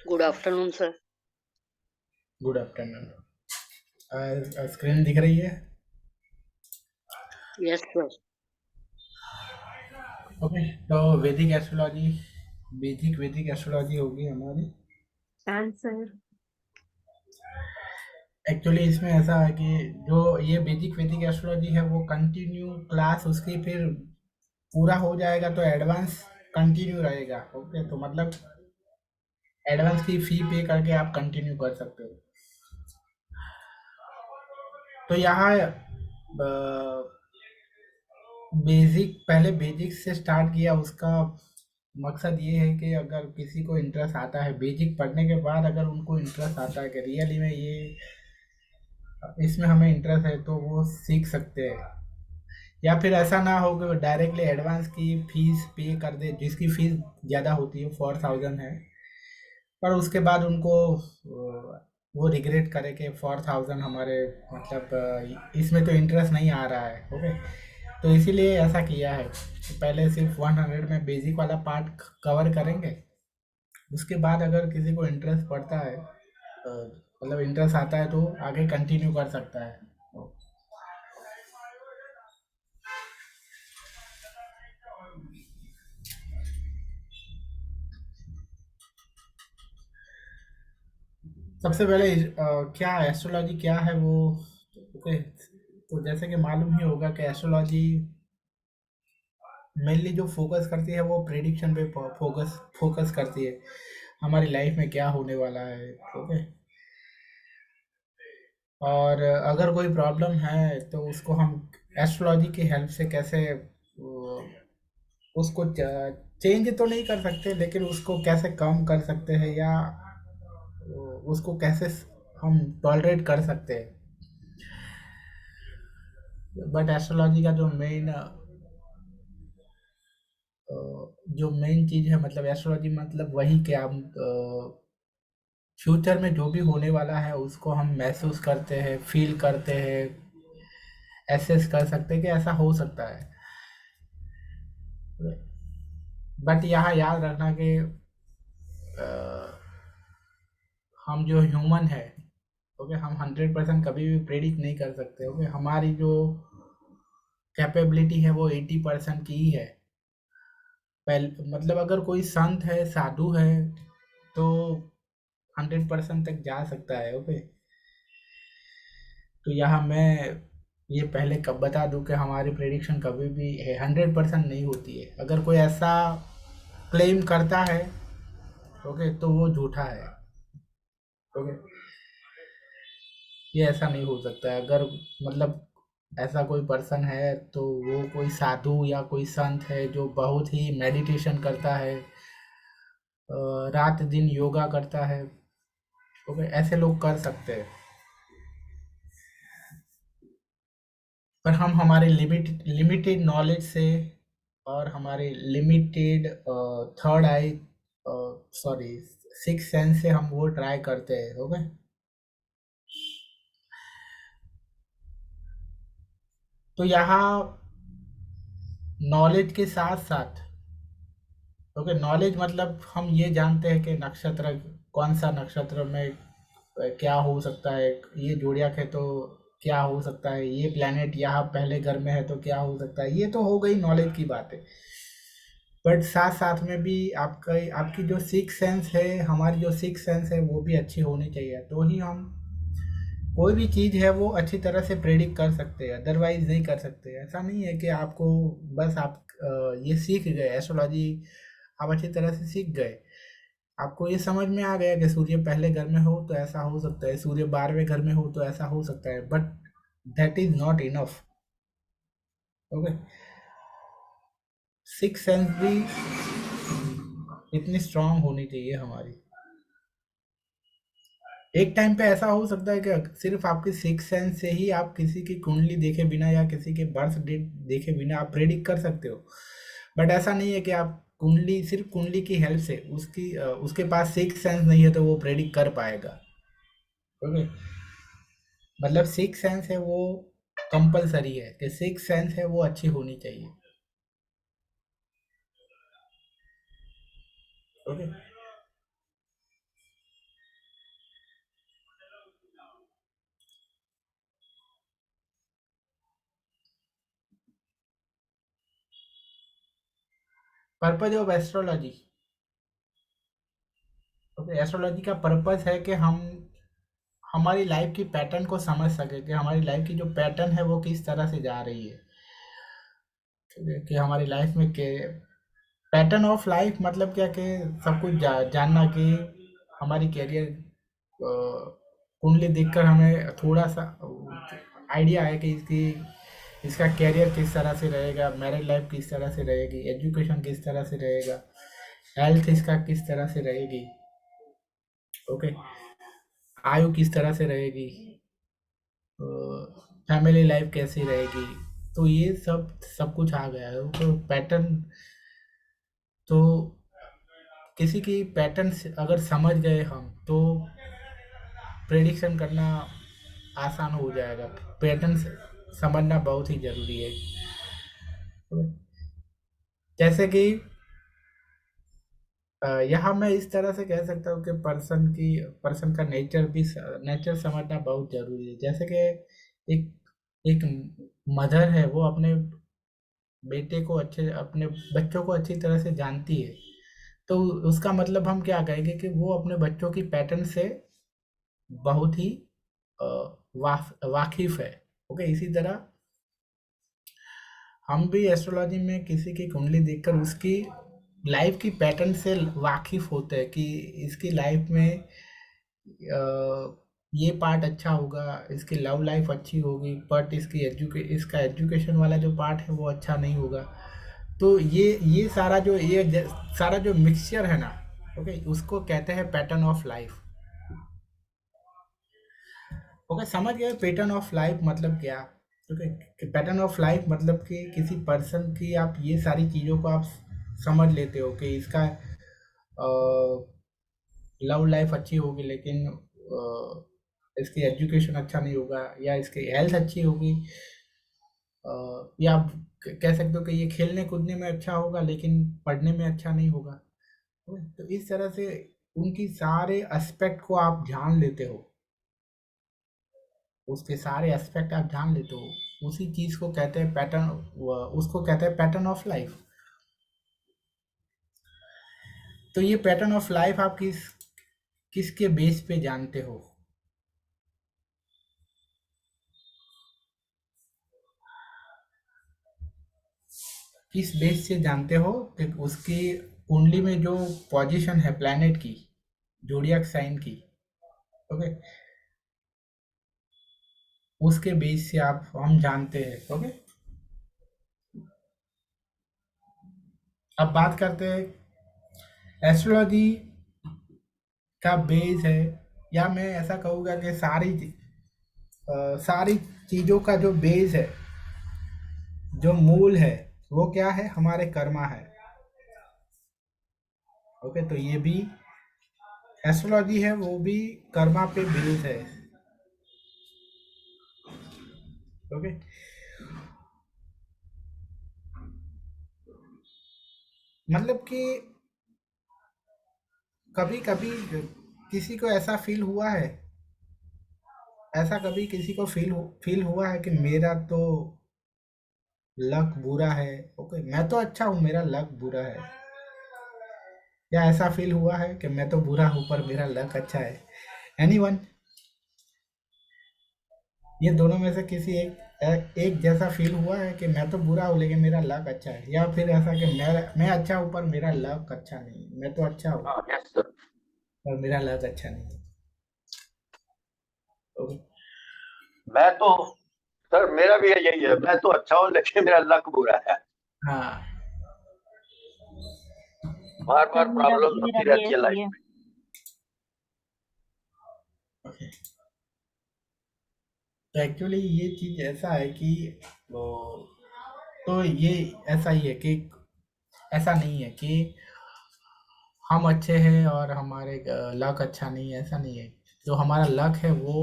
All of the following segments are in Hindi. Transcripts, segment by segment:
Good afternoon sir. Good afternoon. Screen दिख रही है? Yes sir. ओके। तो वैदिक एस्ट्रोलॉजी होगी हमारी। आंसर। एक्चुअली इसमें ऐसा है कि जो ये वैदिक एस्ट्रोलॉजी है वो कंटिन्यू क्लास उसकी फिर पूरा हो जाएगा तो एडवांस कंटिन्यू रहेगा। ओके, तो मतलब एडवांस की फी पे करके आप कंटिन्यू कर सकते हो। तो यहाँ पहले बेसिक से स्टार्ट किया। उसका मकसद ये है कि अगर किसी को इंटरेस्ट आता है बेसिक पढ़ने के बाद, अगर उनको इंटरेस्ट आता है कि रियली में ये इसमें हमें इंटरेस्ट है, तो वो सीख सकते हैं। या फिर ऐसा ना हो कि वो डायरेक्टली एडवांस की फीस पे कर दे, जिसकी फीस ज़्यादा होती है, 4000 है, पर उसके बाद उनको वो रिग्रेट करे कि 4000 हमारे मतलब इसमें तो इंटरेस्ट नहीं आ रहा है। ओके, तो इसीलिए ऐसा किया है। तो पहले सिर्फ 100 में बेसिक वाला पार्ट कवर करेंगे। उसके बाद अगर किसी को इंटरेस्ट पड़ता है, मतलब इंटरेस्ट आता है, तो आगे कंटिन्यू कर सकता है। सबसे पहले क्या एस्ट्रोलॉजी क्या है वो। ओके, तो जैसे कि मालूम ही होगा कि एस्ट्रोलॉजी मेनली जो फोकस करती है वो प्रेडिक्शन पे फोकस फोकस करती है, हमारी लाइफ में क्या होने वाला है। ओके, और अगर कोई प्रॉब्लम है तो उसको हम एस्ट्रोलॉजी की हेल्प से कैसे उसको चेंज तो नहीं कर सकते, लेकिन उसको कैसे कम कर सकते हैं, या उसको कैसे हम टॉलरेट कर सकते हैं। बट एस्ट्रोलॉजी का जो मेन चीज़ है, मतलब एस्ट्रोलॉजी मतलब वही कि हम फ्यूचर में जो भी होने वाला है उसको हम महसूस करते हैं, फील करते हैं, एसेस कर सकते हैं कि ऐसा हो सकता है। बट यहाँ याद रखना कि अ, हम जो ह्यूमन है, ओके, हम 100% कभी भी प्रेडिक्ट नहीं कर सकते। ओके, हमारी जो कैपेबिलिटी है वो 80% की ही है। पहले मतलब अगर कोई संत है, साधु है, तो 100% तक जा सकता है। ओके, तो यहाँ मैं ये पहले कब बता दूं कि हमारी प्रेडिक्शन कभी भी है 100% नहीं होती है। अगर कोई ऐसा क्लेम करता है, ओके, तो वो झूठा है। ओके, ये ऐसा नहीं हो सकता है। अगर मतलब ऐसा कोई पर्सन है तो वो कोई साधु या कोई संत है जो बहुत ही मेडिटेशन करता है, रात दिन योगा करता है। ओके, ऐसे लोग कर सकते हैं। पर हम हमारे लिमिटेड नॉलेज से और हमारे लिमिटेड थर्ड आई, सॉरी, सिक्स सेंस से हम वो ट्राई करते हैं। ओके, तो यहाँ नॉलेज के साथ साथ, ओके, नॉलेज मतलब हम ये जानते हैं कि नक्षत्र, कौन सा नक्षत्र में क्या हो सकता है, ये जोड़ियाक है तो क्या हो सकता है, ये प्लेनेट यहाँ पहले घर में है तो क्या हो सकता है। ये तो हो गई नॉलेज की बात है। बट साथ साथ में भी आपका आपकी जो सिक्स सेंस है, हमारी जो सिक्स सेंस है वो भी अच्छी होनी चाहिए, तो ही हम कोई भी चीज़ है वो अच्छी तरह से प्रेडिक्ट कर सकते हैं। अदरवाइज नहीं कर सकते। ऐसा नहीं है कि आपको बस आप ये सीख गए एस्ट्रोलॉजी, आप अच्छी तरह से सीख गए, आपको ये समझ में आ गया कि सूर्य पहले घर में हो तो ऐसा हो सकता है, सूर्य 12वें घर में हो तो ऐसा हो सकता है, but that is not enough. Okay, six sense भी इतनी स्ट्रांग होनी चाहिए हमारी। एक टाइम पे ऐसा हो सकता है कि सिर्फ आपकी सिक्स सेंस से ही आप किसी की कुंडली देखे बिना या किसी के बर्थ डेट देखे बिना आप प्रेडिक्ट कर सकते हो। बट ऐसा नहीं है कि आप कुंडली, सिर्फ कुंडली की हेल्प से उसके पास सिक्स सेंस नहीं है तो वो प्रेडिक्ट कर पाएगा। ओके, मतलब सिक्स सेंस है वो कंपलसरी है कि सिक्स सेंस है वो अच्छी होनी चाहिए। Okay, purpose of astrology. Okay, astrology का पर्पस है कि हम हमारी लाइफ की पैटर्न को समझ सके, कि हमारी लाइफ की जो पैटर्न है वो किस तरह से जा रही है। ठीक है, कि हमारी लाइफ में के पैटर्न ऑफ लाइफ मतलब क्या, कि सब कुछ जानना, कि हमारी कैरियर कुंडली देखकर हमें थोड़ा सा आइडिया है कि इसका कैरियर किस तरह से रहेगा, मैरिज लाइफ किस तरह से रहेगी, एजुकेशन किस तरह से रहेगा, हेल्थ इसका किस तरह से रहेगी। ओके, आयु किस तरह से रहेगी, फैमिली लाइफ कैसी रहेगी। तो ये सब कुछ आ गया है, तो पैटर्न, तो किसी की पैटर्न अगर समझ गए हम तो प्रेडिक्शन करना आसान हो जाएगा। पैटर्न समझना बहुत ही ज़रूरी है। जैसे कि यहाँ मैं इस तरह से कह सकता हूँ कि पर्सन का नेचर समझना बहुत ज़रूरी है। जैसे कि एक एक मदर है, वो अपने बच्चों को अच्छी तरह से जानती है, तो उसका मतलब हम क्या कहेंगे कि वो अपने बच्चों की पैटर्न से बहुत ही अ, वाकिफ है। ओके, इसी तरह हम भी एस्ट्रोलॉजी में किसी की कुंडली देखकर उसकी लाइफ की पैटर्न से वाकिफ होते हैं, कि इसकी लाइफ में ये पार्ट अच्छा होगा, इसकी लव लाइफ अच्छी होगी, बट इसका एजुकेशन वाला जो पार्ट है वो अच्छा नहीं होगा। तो ये सारा जो मिक्सचर है ना, ओके, उसको कहते हैं पैटर्न ऑफ लाइफ। ओके, समझ गए पैटर्न ऑफ लाइफ मतलब क्या। ओके, पैटर्न ऑफ लाइफ मतलब कि किसी पर्सन की आप ये सारी चीज़ों को आप समझ लेते हो, कि इसका लव लाइफ अच्छी होगी लेकिन इसकी एजुकेशन अच्छा नहीं होगा, या इसकी हेल्थ अच्छी होगी, या आप कह सकते हो कि ये खेलने कूदने में अच्छा होगा लेकिन पढ़ने में अच्छा नहीं होगा। तो इस तरह से उनकी सारे एस्पेक्ट को आप ध्यान लेते हो, उसके सारे एस्पेक्ट आप जान लेते हो, उसी चीज को कहते हैं पैटर्न, उसको कहते हैं पैटर्न ऑफ लाइफ। तो ये पैटर्न ऑफ लाइफ आप किसके बेस पे जानते हो, किस बेस से जानते हो, कि उसकी कुंडली में जो पोजीशन है प्लैनेट की, जोडियक साइन की। ओके, उसके बेस से आप हम जानते हैं। ओके, अब बात करते हैं एस्ट्रोलॉजी का बेस है, या मैं ऐसा कहूँगा कि सारी चीज़ों का जो बेस है, जो मूल है, वो क्या है, हमारे कर्मा है। ओके, तो ये भी एस्ट्रोलॉजी है, वो भी कर्मा पे बेस्ड है। ओके, मतलब कि कभी कभी किसी को ऐसा फील हुआ है, ऐसा कभी किसी को फील हुआ है कि मेरा तो लक बुरा है। ओके, मैं तो अच्छा हूँ, मेरा लक बुरा है, या ऐसा फील हुआ है कि मैं तो बुरा हूँ पर मेरा लक अच्छा है। एनीवन, ये दोनों में से किसी एक जैसा फील हुआ है कि मैं तो बुरा हूँ लेकिन मेरा लक अच्छा है, या फिर ऐसा कि मैं अच्छा हूँ पर मेरा लक अच्छा नहीं, मैं तो अच्छा हूँ हाँ, यस सर। पर मेरा लक अच्छा नहीं है। ओके, मैं तो सर मेरा भी यही है, मैं तो अच्छा हूँ लेकिन मेरा लक बुरा है। हाँ, बार सर बार मेरा प्रॉब्लम मेरा होती भी रहती है ऐसे ही लाइफ है। में। तो एक्चुअली ये चीज़ ऐसा है कि वो, तो ये ऐसा ही है कि ऐसा नहीं है कि हम अच्छे हैं और हमारे लक अच्छा नहीं है, ऐसा नहीं है। जो हमारा लक है वो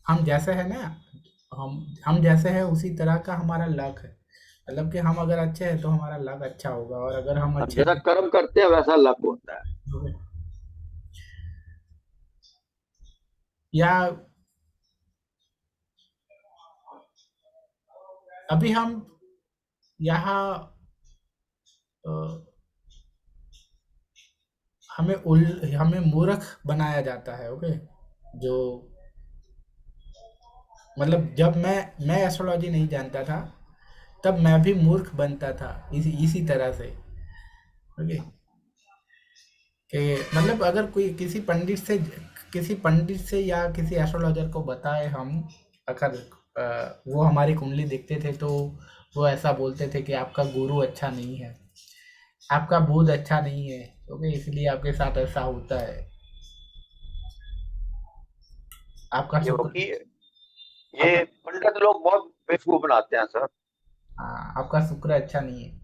हम जैसे है ना, हम जैसे हैं उसी तरह का हमारा लक है। मतलब कि हम अगर अच्छे हैं तो हमारा लक अच्छा होगा, और अगर हम हम अच्छे जैसा नहीं कर्म करते हैं वैसा लक होता है। होंगे, या अभी हम यहाँ हमें मूर्ख बनाया जाता है। ओके, जो मतलब जब मैं एस्ट्रोलॉजी नहीं जानता था, तब मैं भी मूर्ख बनता था इसी इसी तरह से। ओके, कि मतलब अगर कोई किसी पंडित से या किसी एस्ट्रोलॉजर को बताए हम, अगर वो हमारी कुंडली देखते थे तो वो ऐसा बोलते थे कि आपका गुरु अच्छा नहीं है, आपका बुध अच्छा नहीं है, ओके, इसलिए आपके साथ ऐसा होता है। आपका शुक्र क्योंकि आपका ये पंडित लोग बहुत बेवकूफ बनाते हैं सर। हाँ, आपका शुक्र अच्छा नहीं है।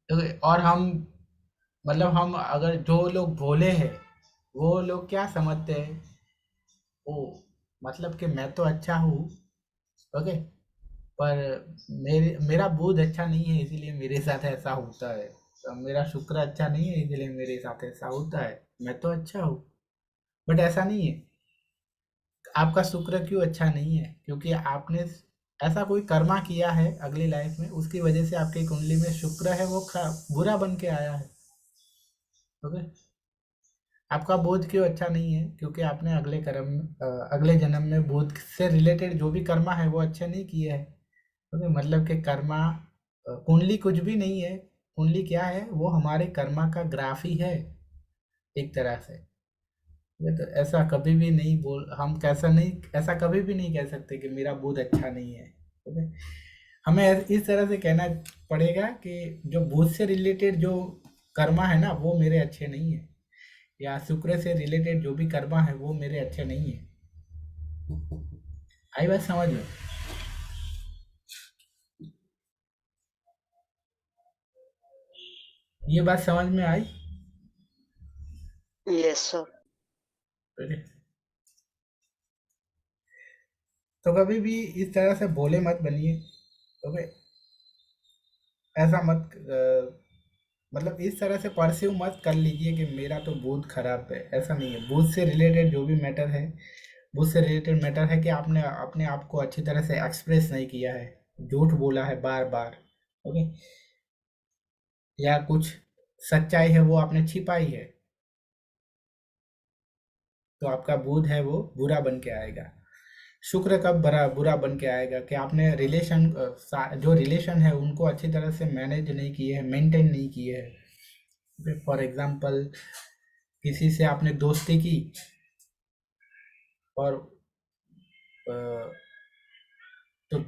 ओके, और हम मतलब हम अगर जो लोग भोले हैं, वो लोग क्या समझते हैं, ओ मतलब कि मैं तो अच्छा हूँ, ओके, पर मेरा बोध अच्छा नहीं है इसीलिए मेरे साथ ऐसा होता है। तो मेरा शुक्र अच्छा नहीं है इसलिए मेरे साथ ऐसा होता है। मैं तो अच्छा हूँ, बट ऐसा नहीं है। आपका शुक्र क्यों अच्छा नहीं है? क्योंकि आपने ऐसा कोई कर्मा किया है अगली लाइफ में, उसकी वजह से आपकी कुंडली में शुक्र है वो बुरा बन के आया है। ओके, आपका बोध क्यों अच्छा नहीं है? क्योंकि आपने अगले जन्म में बोध से रिलेटेड जो भी कर्मा है वो अच्छे नहीं किए हैं। ओके, मतलब कि कर्मा कुंडली कुछ भी नहीं है। कुंडली क्या है? वो हमारे कर्मा का ग्राफ ही है, एक तरह से। ये तो ऐसा कभी भी नहीं बोल हम कैसा नहीं ऐसा कभी भी नहीं कह सकते कि मेरा बुध अच्छा नहीं है। ओके, हमें इस तरह से कहना पड़ेगा कि जो बुध से रिलेटेड जो कर्मा है ना वो मेरे अच्छे नहीं है, या शुक्र से रिलेटेड जो भी कर्मा है वो मेरे अच्छे नहीं है। आई बात समझ में? ये बात समझ में आई? Yes sir. तो कभी भी इस तरह से भोले मत बनिए। ओके, ऐसा मत मतलब इस तरह से परस्यू मत कर लीजिए कि मेरा तो बूथ खराब है। ऐसा नहीं है। बूथ से रिलेटेड जो भी मैटर है, बूथ से रिलेटेड मैटर है कि आपने अपने आप को अच्छी तरह से एक्सप्रेस नहीं किया है, झूठ बोला है बार बार। ओके, या कुछ सच्चाई है वो आपने छिपाई है, तो आपका बूथ है वो बुरा बन के आएगा। शुक्र कब बड़ा बुरा बन के आएगा कि आपने जो रिलेशन है उनको अच्छी तरह से मैनेज नहीं किए हैं, मेंटेन नहीं किए हैं। फॉर एग्जांपल, किसी से आपने दोस्ती की और अ, तो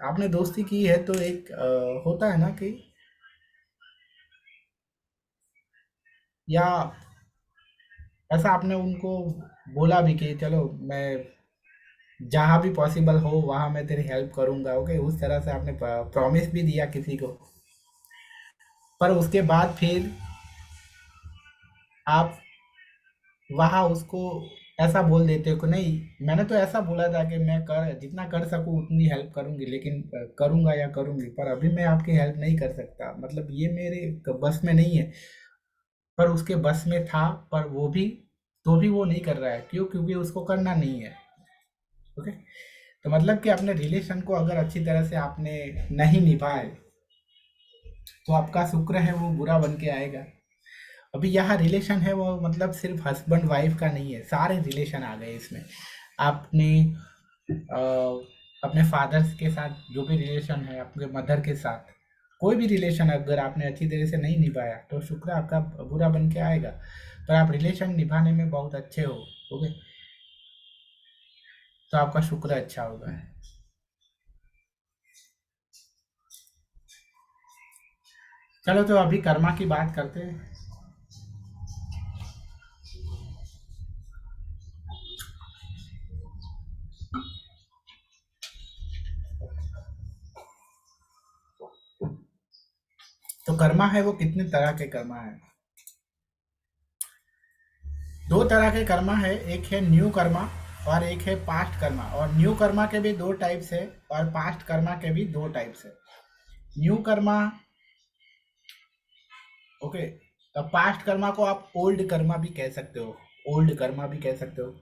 आपने दोस्ती की है तो एक होता है ना कि, या ऐसा आपने उनको बोला भी कि चलो मैं जहाँ भी पॉसिबल हो वहाँ मैं तेरी हेल्प करूँगा। ओके, उस तरह से आपने प्रॉमिस भी दिया किसी को, पर उसके बाद फिर आप वहाँ उसको ऐसा बोल देते हो कि नहीं, मैंने तो ऐसा बोला था कि मैं जितना कर सकूँ उतनी हेल्प करूँगी, लेकिन करूँगा या करूँगी, पर अभी मैं आपकी हेल्प नहीं कर सकता, मतलब ये मेरे बस में नहीं है। पर उसके बस में था, पर तो भी वो नहीं कर रहा है। क्यों? क्योंकि उसको करना नहीं है। ओके, तो मतलब कि अपने रिलेशन को अगर अच्छी तरह से आपने नहीं निभाए तो आपका शुक्र है वो बुरा बन के आएगा। अभी यहाँ रिलेशन है वो मतलब सिर्फ हस्बैंड वाइफ का नहीं है, सारे रिलेशन आ गए इसमें। आपने अपने फादर के साथ जो भी रिलेशन है, आपके मदर के साथ कोई भी रिलेशन अगर आपने अच्छी तरह से नहीं निभाया तो शुक्र आपका बुरा बन के आएगा। पर आप रिलेशन निभाने में बहुत अच्छे हो, ओके, तो आपका शुक्र अच्छा होगा। चलो, तो अभी कर्मा की बात करते हैं। तो कर्मा है वो कितने तरह के कर्मा है? दो तरह के कर्मा है, एक है न्यू कर्मा और एक है पास्ट कर्मा। और न्यू कर्मा के भी दो टाइप्स है और पास्ट कर्मा के भी दो टाइप्स है। New Karma, okay, past Karma को आप ओल्ड कर्मा भी कह सकते हो, ओल्ड कर्मा भी कह सकते हो।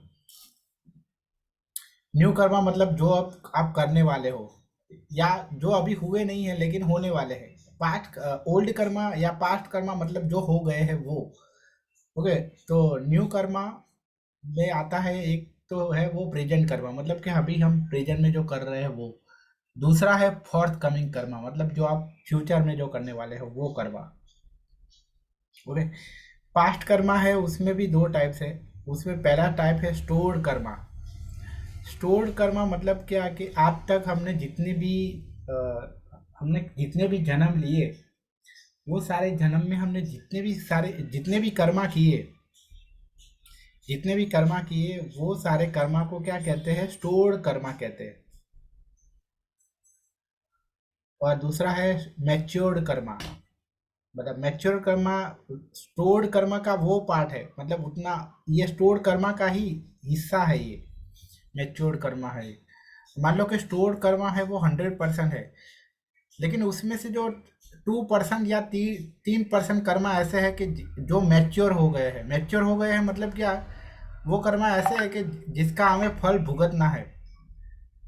न्यू कर्मा मतलब जो आप करने वाले हो, या जो अभी हुए नहीं है लेकिन होने वाले हैं। पास्ट ओल्ड कर्मा या पास्ट कर्मा मतलब जो हो गए हैं वो। ओके। तो न्यू कर्मा में आता है, एक तो है वो प्रेजेंट कर्मा मतलब कि अभी हम प्रेजेंट में जो कर रहे हैं वो। दूसरा है फोर्थ कमिंग कर्मा मतलब जो आप फ्यूचर में जो करने वाले हो वो कर्मा। ओके। पास्ट कर्मा है, उसमें भी दो टाइप्स है। उसमें पहला टाइप है स्टोर्ड कर्मा। स्टोर्ड कर्मा मतलब क्या कि आज तक अ, हमने जितने भी जन्म लिए, वो सारे जन्म में हमने जितने भी कर्मा किए वो सारे कर्मा को क्या कहते हैं, स्टोर्ड कर्मा कहते हैं। और दूसरा है मैच्योर्ड कर्मा। मतलब मैच्योर कर्मा, स्टोर्ड कर्मा का वो पार्ट है, मतलब उतना ये स्टोर्ड कर्मा का ही हिस्सा है ये। मैच्योर्ड कर्मा है। मान लो कि स्टोर्ड कर्मा है वो 100% है, लेकिन उसमें से जो 2% या 3% कर्मा ऐसे है कि जो मैच्योर हो गए हैं। मैच्योर हो गए हैं मतलब क्या, वो कर्मा ऐसे है कि जिसका हमें फल भुगतना है।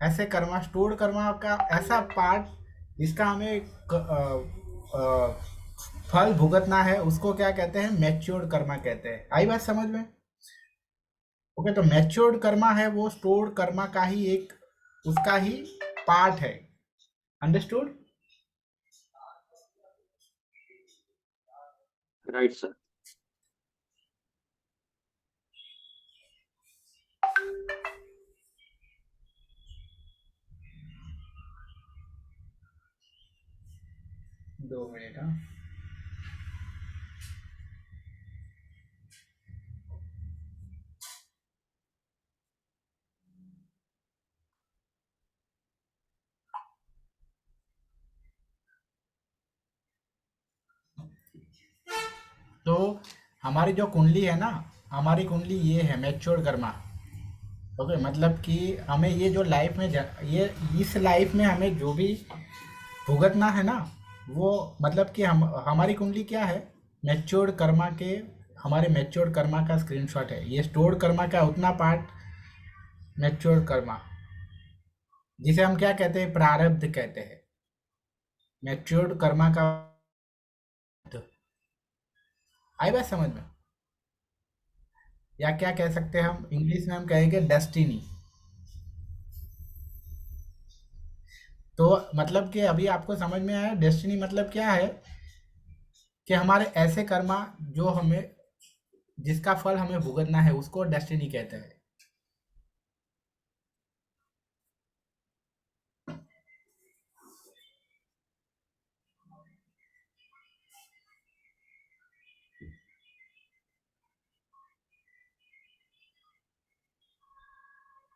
ऐसे कर्मा, स्टोर्ड कर्मा का ऐसा पार्ट जिसका हमें फल भुगतना है, उसको क्या कहते हैं, मैच्योर्ड कर्मा कहते हैं। आई बात समझ में? ओके। तो मैच्योर्ड कर्मा है वो स्टोर्ड कर्मा का ही एक, उसका ही पार्ट है। अंडरस्टूड? Right sir. 2 मिनट, हाँ। तो हमारी जो कुंडली है ना, हमारी कुंडली ये है मैच्योर्ड कर्मा। ओके। मतलब कि हमें ये जो लाइफ में ये इस लाइफ में हमें जो भी भुगतना है ना, वो मतलब कि हम, हमारी कुंडली क्या है, मैच्योर्ड कर्मा के, हमारे मैच्योर्ड कर्मा का स्क्रीनशॉट है ये। स्टोर्ड कर्मा का उतना पार्ट मैच्योर्ड कर्मा, जिसे हम क्या कहते हैं, प्रारब्ध कहते हैं। मैच्योर्ड कर्मा का, आई बात समझ में? या क्या कह सकते हैं हम, इंग्लिश में हम कहेंगे डेस्टिनी। तो मतलब कि अभी आपको समझ में आया डेस्टिनी मतलब क्या है, कि हमारे ऐसे कर्मा जो हमें, जिसका फल हमें भुगतना है, उसको डेस्टिनी कहते हैं।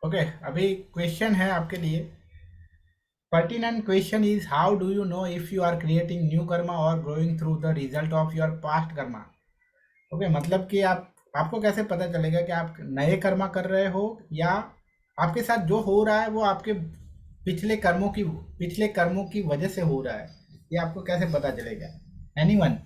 ओके। अभी क्वेश्चन है आपके लिए। Pertinent question is, how do you know if you are creating new karma or growing through the result of your past karma? Okay. मतलब कि आपको कैसे पता चलेगा कि आप नए कर्मा कर रहे हो, या आपके साथ जो हो रहा है वो आपके पिछले कर्मों की वजह से हो रहा है, ये आपको कैसे पता चलेगा? एनीवन?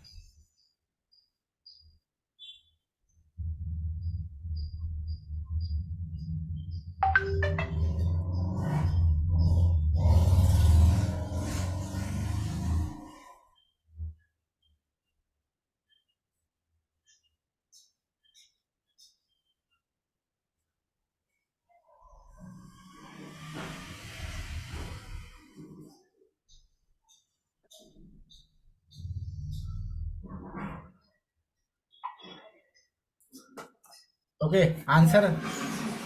ओके। आंसर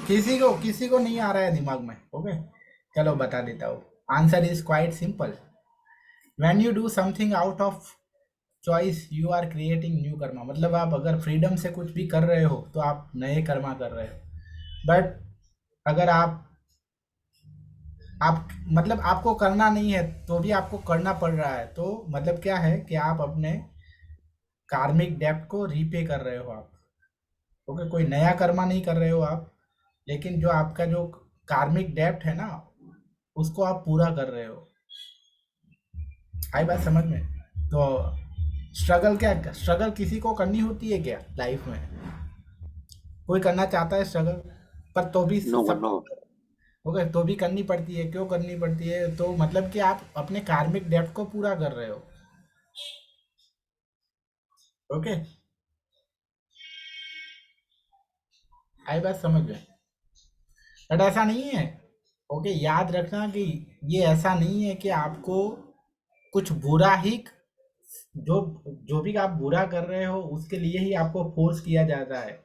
किसी को नहीं आ रहा है दिमाग में? ओके, चलो बता देता हूँ। Answer is quite simple. When you do something out of choice you are creating new karma. मतलब आप अगर फ्रीडम से कुछ भी कर रहे हो तो आप नए कर्मा कर रहे हो। बट अगर आप मतलब आपको करना नहीं है तो भी आपको करना पड़ रहा है, तो मतलब क्या है कि आप अपने कार्मिक डेब्ट को रीपे कर रहे हो आप। ओके। कोई नया कर्मा नहीं कर रहे हो आप, लेकिन जो आपका जो कार्मिक डेब्ट है ना, उसको आप पूरा कर रहे हो। आई बात समझ में? तो स्ट्रगल किसी को करनी होती है क्या लाइफ में? कोई करना चाहता है स्ट्रगल, पर तो भी नो सब, नो। ओके, तो भी करनी पड़ती है, क्यों करनी पड़ती है? तो मतलब कि आप अपने कार्मिक डेब्ट को पूरा कर रहे हो। ओके, आई बात समझ में? बट ऐसा नहीं है। ओके, याद रखना कि ये ऐसा नहीं है कि आपको कुछ बुरा ही, जो जो भी आप बुरा कर रहे हो उसके लिए ही आपको फोर्स किया जाता है।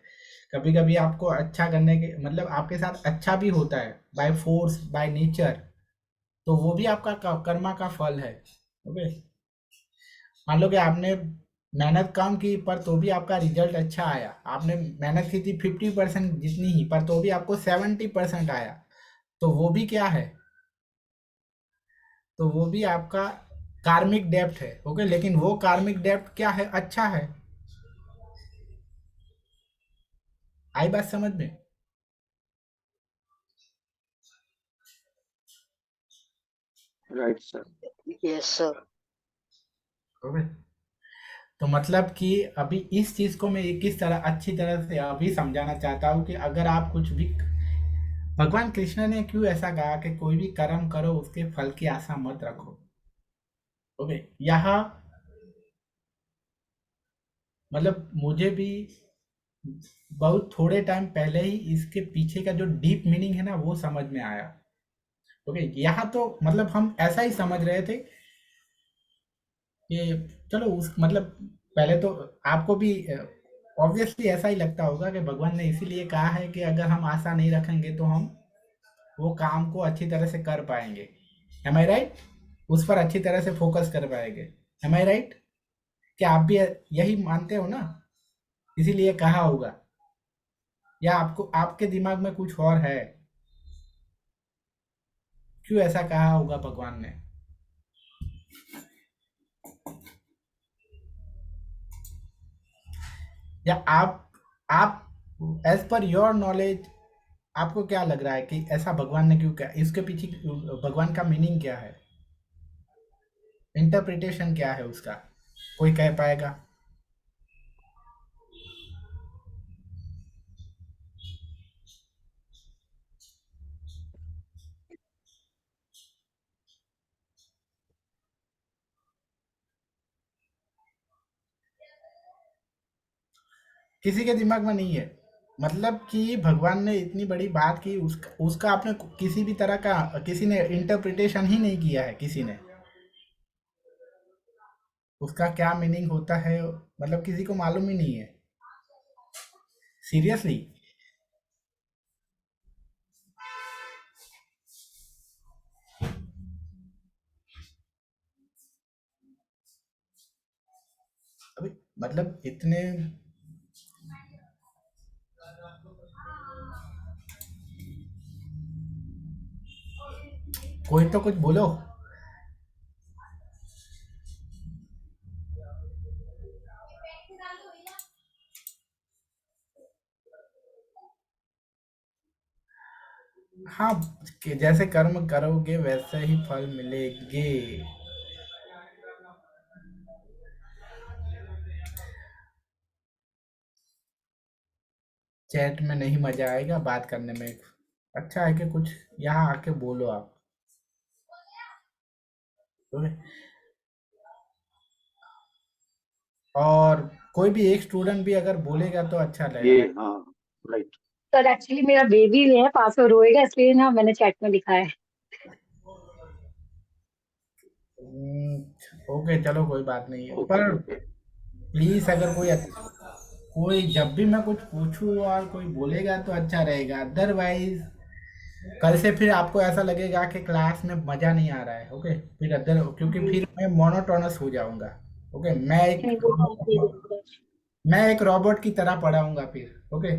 कभी कभी आपको अच्छा करने के मतलब आपके साथ अच्छा भी होता है बाय फोर्स, बाय नेचर, तो वो भी आपका कर्मा का फल है। ओके, मान लो कि आपने मेहनत कम की पर तो भी आपका रिजल्ट अच्छा आया, आपने मेहनत की थी 50% जितनी ही, पर तो भी आपको 70% आया, तो वो भी क्या है? तो वो भी आपका कार्मिक डेप्ट है। ओके, लेकिन वो कार्मिक डेप्ट क्या है? अच्छा है। आई बात समझ में? Right sir. Yes sir. Okay, तो मतलब कि अभी इस चीज को मैं किस तरह अच्छी तरह से अभी समझाना चाहता हूँ कि अगर आप कुछ भी, भगवान कृष्ण ने क्यों ऐसा कहा कि कोई भी कर्म करो उसके फल की आशा मत रखो। ओके, यहाँ मतलब मुझे भी बहुत थोड़े टाइम पहले ही इसके पीछे का जो डीप मीनिंग है ना वो समझ में आया। ओके, यहाँ तो मतलब हम ऐसा ही समझ रहे थे कि चलो उस मतलब पहले तो आपको भी ऑब्वियसली ऐसा ही लगता होगा कि भगवान ने इसीलिए कहा है कि अगर हम आशा नहीं रखेंगे तो हम वो काम को अच्छी तरह से कर पाएंगे। एम आई राइट? उस पर अच्छी तरह से फोकस कर पाएंगे। एम आई राइट? क्या आप भी यही मानते हो ना? इसीलिए कहा होगा, या आपको आपके दिमाग में कुछ और है? क्यों ऐसा कहा होगा भगवान ने? या आप एज पर योर नॉलेज आपको क्या लग रहा है कि ऐसा भगवान ने क्यों किया? इसके पीछे भगवान का मीनिंग क्या है? इंटरप्रिटेशन क्या है उसका? कोई कह पाएगा? किसी के दिमाग में नहीं है। मतलब कि भगवान ने इतनी बड़ी बात की, उसका उसका आपने किसी भी तरह का किसी ने इंटरप्रिटेशन ही नहीं किया है किसी ने। उसका क्या मीनिंग होता है मतलब किसी को मालूम ही नहीं है। सीरियसली। अभी मतलब इतने कोई तो कुछ बोलो। हाँ, कि जैसे कर्म करोगे वैसे ही फल मिलेंगे। चैट में नहीं मजा आएगा बात करने में। अच्छा है कि कुछ यहाँ आके बोलो आप। तो और कोई भी एक स्टूडेंट भी अगर बोलेगा तो अच्छा ये लगेगा। हाँ, राइट। सर एक्चुअली मेरा बेबी है, पास में रोएगा, इसलिए ना मैंने चैट में लिखा है। ओके, चलो कोई बात नहीं है, ओके पर ओके। प्लीज अगर कोई जब भी मैं कुछ पूछूं और कोई बोलेगा तो अच्छा रहेगा, अदरवाइज कल से फिर आपको ऐसा लगेगा कि क्लास में मजा नहीं आ रहा है। ओके, फिर अदर क्योंकि जी। फिर मैं मोनोटोनस हो जाऊंगा। ओके, नहीं, वो बात नहीं है सर। मैं एक रोबोट की तरह पढ़ाऊंगा फिर। ओके,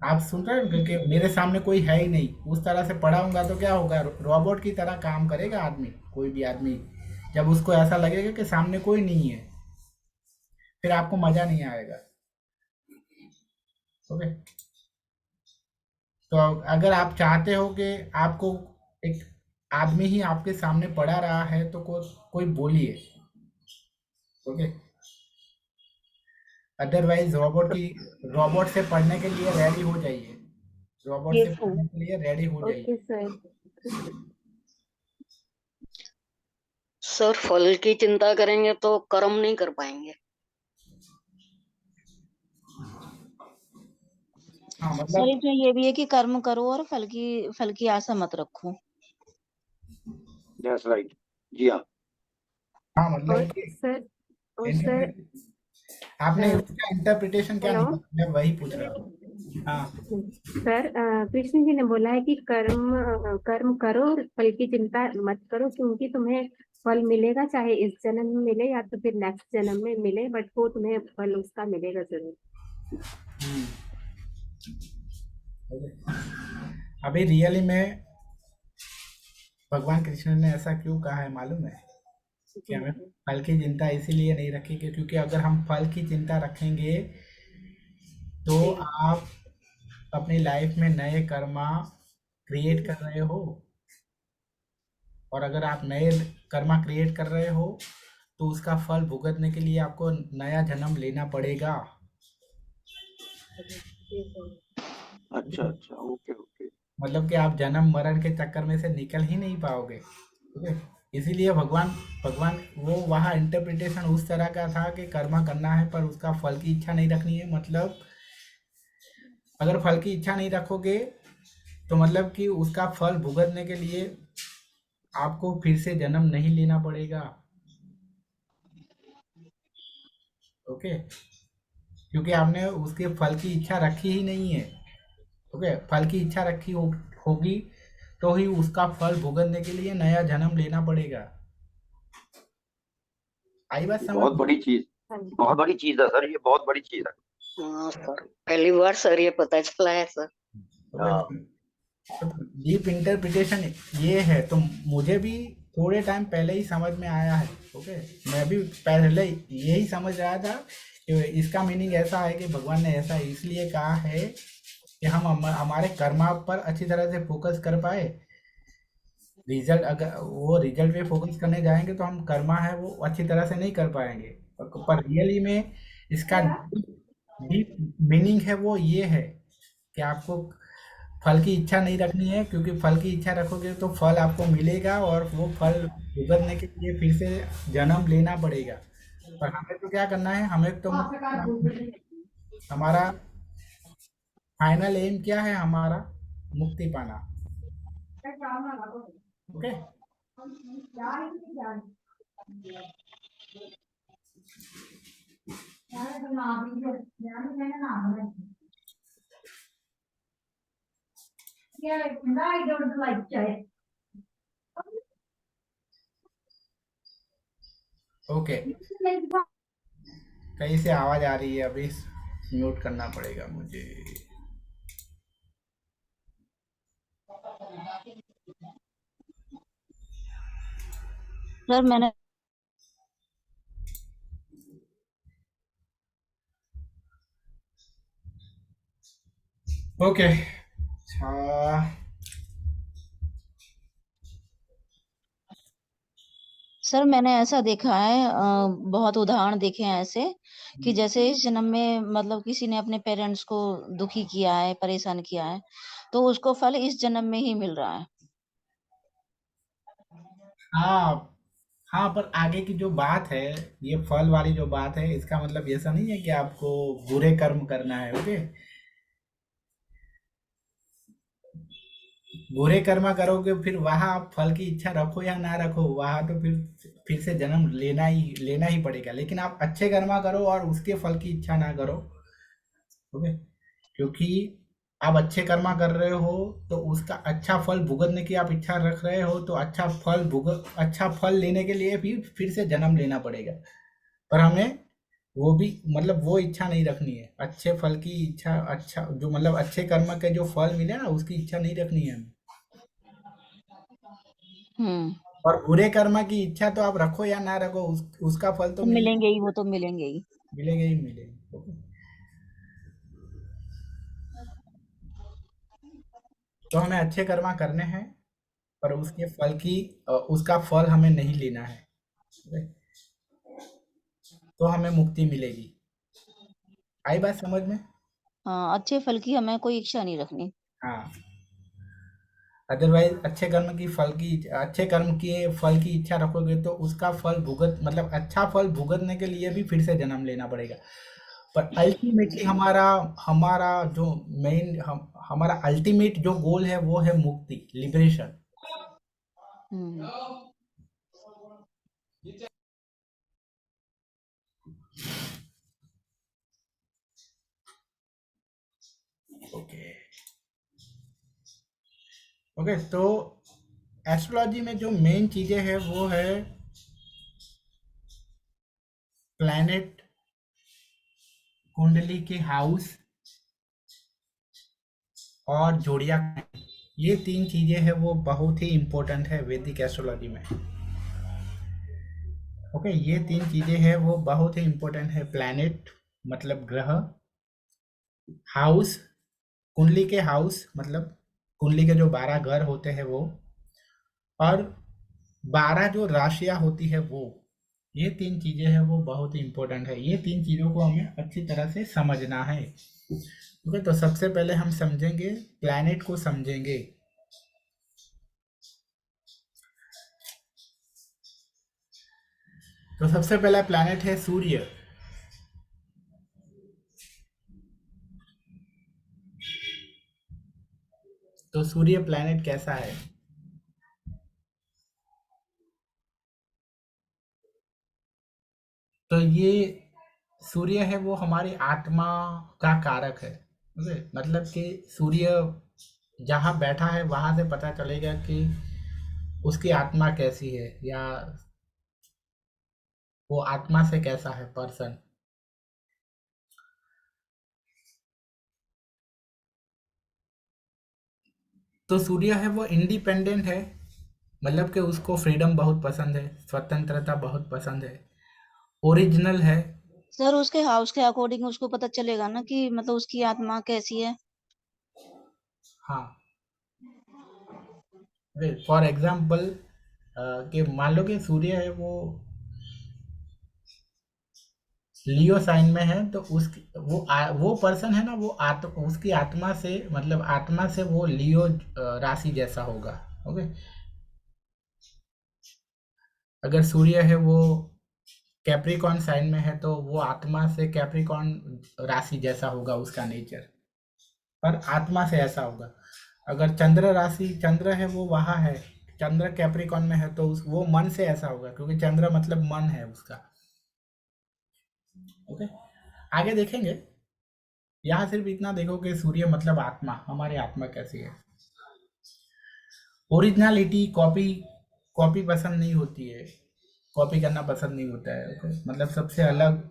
आप सुन रहे हो? क्योंकि मेरे सामने कोई है ही नहीं, उस तरह से पढ़ाऊंगा तो क्या होगा? रोबोट की तरह काम करेगा आदमी, कोई भी आदमी। जब उसको ऐसा लगेगा कि सामने कोई नहीं है, फिर आपको मजा नहीं आएगा। ओके, तो अगर आप चाहते हो कि आपको एक आदमी ही आपके सामने पढ़ा रहा है तो कोई बोलिए। ओके, अदरवाइज रोबोट से पढ़ने के लिए रेडी हो जाइए। रोबोट ये से सर। पढ़ने के लिए रेडी हो जाइए। Okay sir. सर फल की चिंता करेंगे तो कर्म नहीं कर पाएंगे। हाँ सर मतलब इसमें ये भी है कि कर्म करो और फल की आशा मत रखो। That's right. जी हाँ। हाँ और मतलब कि सर और सर आपने उसका इंटरप्रिटेशन क्या हेलो निकाला, मैं वही पूछ रहा हूँ। हाँ सर कृष्ण जी ने बोला है कि कर्म करो और फल की चिंता मत करो, क्योंकि तुम्हें फल मिलेगा, चाहे इस जन्म में मिले या तो फिर नेक्स्ट जन्म में मिले, बट वो तुम्हें फल उसका मिलेगा जरूर। अभी रियली में भगवान कृष्ण ने ऐसा क्यों कहा है मालूम है कि हमें फल की चिंता इसीलिए नहीं रखेंगे क्योंकि अगर हम फल की चिंता रखेंगे तो आप अपनी लाइफ में नए कर्मा क्रिएट कर रहे हो, और अगर आप नए कर्मा क्रिएट कर रहे हो तो उसका फल भुगतने के लिए आपको नया जन्म लेना पड़ेगा। अच्छा अच्छा, ओके ओके। मतलब कि आप जन्म मरण के चक्कर में से निकल ही नहीं पाओगे, ठीक है। इसीलिए भगवान भगवान वो वहाँ इंटरप्रिटेशन उस तरह का था कि कर्मा करना है पर उसका फल की इच्छा नहीं रखनी है। मतलब अगर फल की इच्छा नहीं रखोगे तो मतलब कि उसका फल भुगतने के लिए आपको फिर से जन्म नहीं लेना पड़ेगा। ओके, क्योंकि आपने उसके फल की इच्छा रखी ही नहीं है। ओके, फल की इच्छा रखी होगी तो ही उसका फल भुगतने के लिए नया जन्म लेना पड़ेगा। आई बात ये समझ? बहुत बड़ी चीज, बहुत बड़ी चीज है सर, ये बहुत बड़ी चीज है। हाँ सर, पहली बार सर ये पता चला है सर। हाँ। डीप इंटरप्रिटेशन ये है तो मुझे भी थोड़े टाइम पहले ही समझ में आया है। ओके, मैं भी पहले यही समझ रहा था कि इसका मीनिंग ऐसा है कि भगवान ने ऐसा इसलिए कहा है कि हम हमारे कर्मा पर अच्छी तरह से फोकस कर पाए। रिजल्ट अगर वो रिजल्ट पे फोकस करने जाएंगे तो हम कर्मा है वो अच्छी तरह से नहीं कर पाएंगे। पर रियली में इसका डीप मीनिंग है वो ये है कि आपको फल की इच्छा नहीं रखनी है, क्योंकि फल की इच्छा रखोगे तो फल आपको मिलेगा और वो फल भुगतने के लिए फिर से जन्म लेना पड़ेगा। पर हमें तो क्या करना है, हमें तो हमारा फाइनल एम क्या है, हमारा मुक्ति पाना। Okay, okay. कहीं से आवाज आ रही है, अभी म्यूट करना पड़ेगा मुझे। सर मैंने ओके, अच्छा सर मैंने ऐसा देखा है, बहुत उदाहरण देखे हैं ऐसे कि जैसे इस जन्म में मतलब किसी ने अपने पेरेंट्स को दुखी किया है, परेशान किया है, तो उसको फल इस जन्म में ही मिल रहा है। हाँ हाँ, पर आगे की जो बात है, ये फल वाली जो बात है, इसका मतलब ऐसा नहीं है कि आपको बुरे कर्म करना है। ओके, बुरे कर्म करोगे फिर वहां आप फल की इच्छा रखो या ना रखो, वहां तो फिर से जन्म लेना ही पड़ेगा। लेकिन आप अच्छे कर्मा करो और उसके फल की इच्छा ना करो। ओके, क्योंकि आप अच्छे कर्मा कर रहे हो तो उसका अच्छा फल भुगतने की आप इच्छा रख रहे हो, तो अच्छा फल लेने के लिए भी फिर से जन्म लेना पड़ेगा। पर हमें वो भी मतलब वो इच्छा नहीं रखनी है, अच्छे फल की इच्छा, अच्छा जो मतलब अच्छे कर्म के जो फल मिले ना उसकी इच्छा नहीं रखनी है हमें। हम्म। और बुरे कर्म की इच्छा तो आप रखो या ना रखो, उसका फल तो तो मिलेंगे ही, वो तो मिलेंगे ही। मिलेगा ही मिलेगा। ओके? तो हमें अच्छे कर्मा करने हैं पर उसका फल हमें नहीं लेना है। ओके? तो हमें मुक्ति मिलेगी। आई बात समझ में? हाँ, अच्छे फल की हमें कोई इच्छा नहीं रखनी। हाँ, अदरवाइज अच्छे कर्म किए फल की इच्छा रखोगे तो उसका फल भुगत मतलब अच्छा फल भुगतने के लिए भी फिर से जन्म लेना पड़ेगा। पर अल्टीमेटली हमारा जो हमारा अल्टीमेट जो गोल है वो है मुक्ति, लिबरेशन। हम्म। ओके ओके, तो एस्ट्रोलॉजी में जो मेन चीजें हैं वो है प्लैनेट, कुंडली के हाउस और जोडियाक। ये 3 चीजें हैं वो बहुत ही इंपॉर्टेंट है वैदिक एस्ट्रोलॉजी में। ओके, ये 3 चीजें हैं वो बहुत ही इंपॉर्टेंट है। प्लैनेट मतलब ग्रह, हाउस कुंडली के हाउस मतलब कुंडली के जो 12 घर होते हैं वो, और 12 जो राशियां होती है वो। ये 3 चीजें हैं वो बहुत ही इंपॉर्टेंट है। ये 3 चीजों को हमें अच्छी तरह से समझना है। ओके, तो सबसे पहले हम समझेंगे प्लैनेट को समझेंगे। तो सबसे पहला प्लैनेट है सूर्य। तो सूर्य प्लैनेट कैसा है? तो ये सूर्य है वो हमारी आत्मा का कारक है। ओके, मतलब कि सूर्य जहाँ बैठा है वहां से पता चलेगा कि उसकी आत्मा कैसी है या वो आत्मा से कैसा है पर्सन। तो सूर्य है वो इंडिपेंडेंट है, मतलब कि उसको फ्रीडम बहुत पसंद है, स्वतंत्रता बहुत पसंद है, ओरिजिनल है। सर उसके हाउस के अकॉर्डिंग उसको पता चलेगा ना कि मतलब उसकी आत्मा कैसी है। हाँ, फॉर एग्जाम्पल कि मान लो कि सूर्य है वो लियो साइन में है, तो उसकी वो पर्सन है ना, वो उसकी आत्मा से मतलब आत्मा से वो लियो राशि जैसा होगा। ओके, अगर सूर्य है वो कैप्रिकॉन साइन में है तो वो आत्मा से कैप्रिकॉन राशि जैसा होगा उसका नेचर, पर आत्मा से ऐसा होगा। अगर चंद्र है वो वहाँ है, चंद्र कैप्रिकॉन में है तो वो मन से ऐसा होगा, क्योंकि चंद्र मतलब मन है उसका। ओके, आगे देखेंगे। यहाँ सिर्फ इतना देखो कि सूर्य मतलब आत्मा, हमारी आत्मा कैसी है। ओरिजिनलिटी, कॉपी पसंद नहीं होती है, कॉपी करना पसंद नहीं होता है। ओके, मतलब सबसे अलग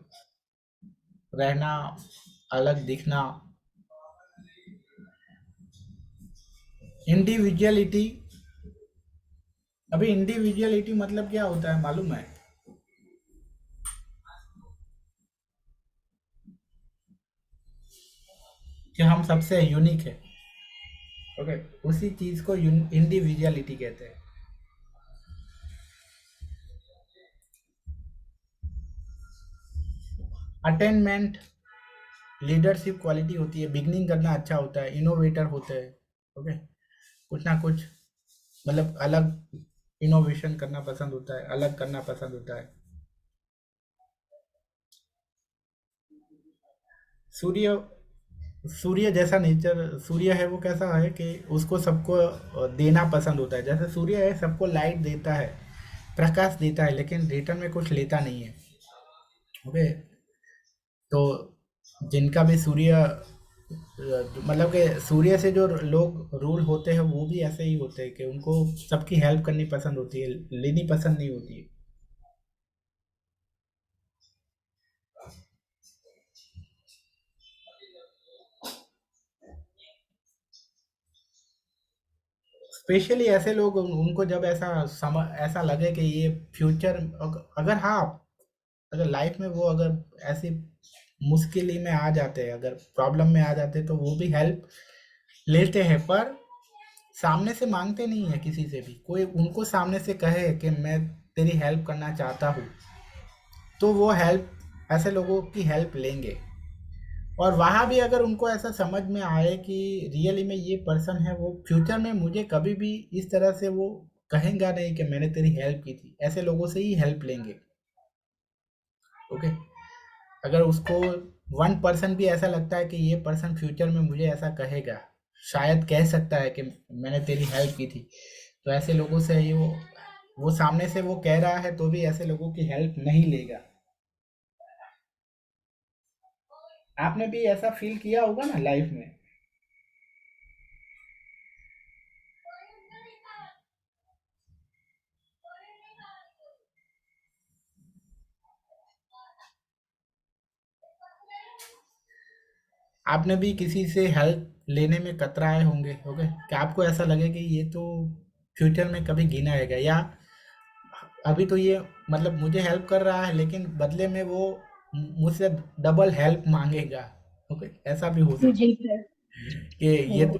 रहना, अलग दिखना। इंडिविजुअलिटी, अभी इंडिविजुअलिटी मतलब क्या होता है मालूम है? कि हम सबसे यूनिक है। ओके, उसी चीज को इंडिविजुअलिटी कहते हैं। अटेनमेंट, लीडरशिप क्वालिटी होती है, बिगनिंग करना अच्छा होता है, इनोवेटर होते हैं। ओके, कुछ ना कुछ मतलब अलग इनोवेशन करना पसंद होता है, अलग करना पसंद होता है। सूर्य सूर्य जैसा नेचर, सूर्य है वो कैसा है कि उसको सबको देना पसंद होता है। जैसे सूर्य है सबको लाइट देता है, प्रकाश देता है, लेकिन रिटर्न में कुछ लेता नहीं है। ओके, तो जिनका भी सूर्य मतलब कि सूर्य से जो लोग रूल होते हैं वो भी ऐसे ही होते हैं कि उनको सबकी हेल्प करनी पसंद होती है, लेनी पसंद नहीं होती है। स्पेशली ऐसे लोग, उनको जब ऐसा लगे कि ये फ्यूचर, अगर हाँ, अगर लाइफ में वो अगर ऐसी मुश्किल में आ जाते हैं, अगर प्रॉब्लम में आ जाते हैं, तो वो भी हेल्प लेते हैं, पर सामने से मांगते नहीं है किसी से भी। कोई उनको सामने से कहे कि मैं तेरी हेल्प करना चाहता हूँ, तो वो हेल्प, ऐसे लोगों की हेल्प लेंगे। और वहाँ भी अगर उनको ऐसा समझ में आए कि रियली में ये पर्सन है, वो फ्यूचर में मुझे कभी भी इस तरह से वो कहेगा नहीं कि मैंने तेरी हेल्प की थी, ऐसे लोगों से ही हेल्प लेंगे। ओके, अगर उसको 1% भी ऐसा लगता है कि ये पर्सन फ्यूचर में मुझे ऐसा कहेगा, शायद कह सकता है कि मैंने तेरी हेल्प की थी, तो ऐसे लोगों से ही वो सामने से वो कह रहा है तो भी ऐसे लोगों की हेल्प नहीं लेगा। आपने भी ऐसा फील किया होगा ना लाइफ में। आपने भी किसी से हेल्प लेने में कतराए होंगे, ओके, कि आपको ऐसा लगे कि ये तो फ्यूचर में कभी गिना आएगा, या अभी तो ये मतलब मुझे हेल्प कर रहा है लेकिन बदले में वो मुझसे डबल हेल्प मांगेगा। ओके, ऐसा भी हो सकता जी सर। है कि ये तो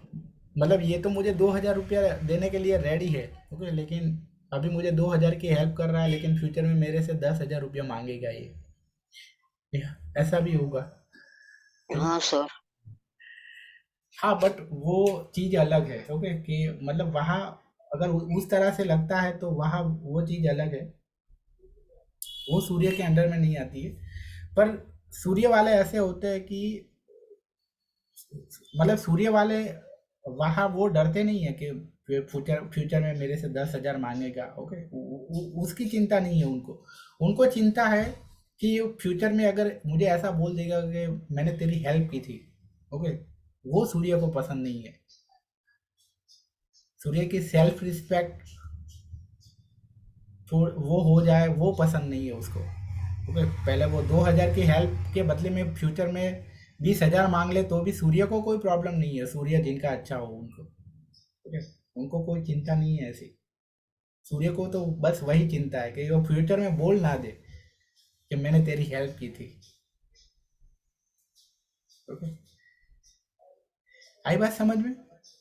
मतलब ये तो मुझे 2,000 रुपया देने के लिए रेडी है, ओके, लेकिन अभी मुझे 2,000 की हेल्प कर रहा है लेकिन फ्यूचर में मेरे से 10,000 रुपया मांगेगा ये। ऐसा भी होगा। हाँ सर। हाँ, बट वो चीज़ अलग है, ओके, कि मतलब वहाँ अगर उस तरह से लगता है तो वहाँ वो चीज़ अलग है, वो सूर्य के अंडर में नहीं आती है। पर सूर्य वाले ऐसे होते हैं कि मतलब सूर्य वाले वहाँ वो डरते नहीं है कि फ्यूचर फ्यूचर में मेरे से 10,000 मांगेगा, ओके, उसकी चिंता नहीं है उनको। उनको चिंता है कि फ्यूचर में अगर मुझे ऐसा बोल देगा कि मैंने तेरी हेल्प की थी, ओके, वो सूर्य को पसंद नहीं है। सूर्य की सेल्फ रिस्पेक्ट वो हो जाए वो पसंद नहीं है उसको, ओके। पहले वो 2,000 की हेल्प के बदले में फ्यूचर में 20,000 मांग ले तो भी सूर्य को कोई प्रॉब्लम नहीं है, सूर्य जिनका अच्छा हो उनको, ओके, उनको कोई चिंता नहीं है ऐसी। सूर्य को तो बस वही चिंता है कि वो फ्यूचर में बोल ना दे कि मैंने तेरी हेल्प की थी, ओके। आई बात समझ में?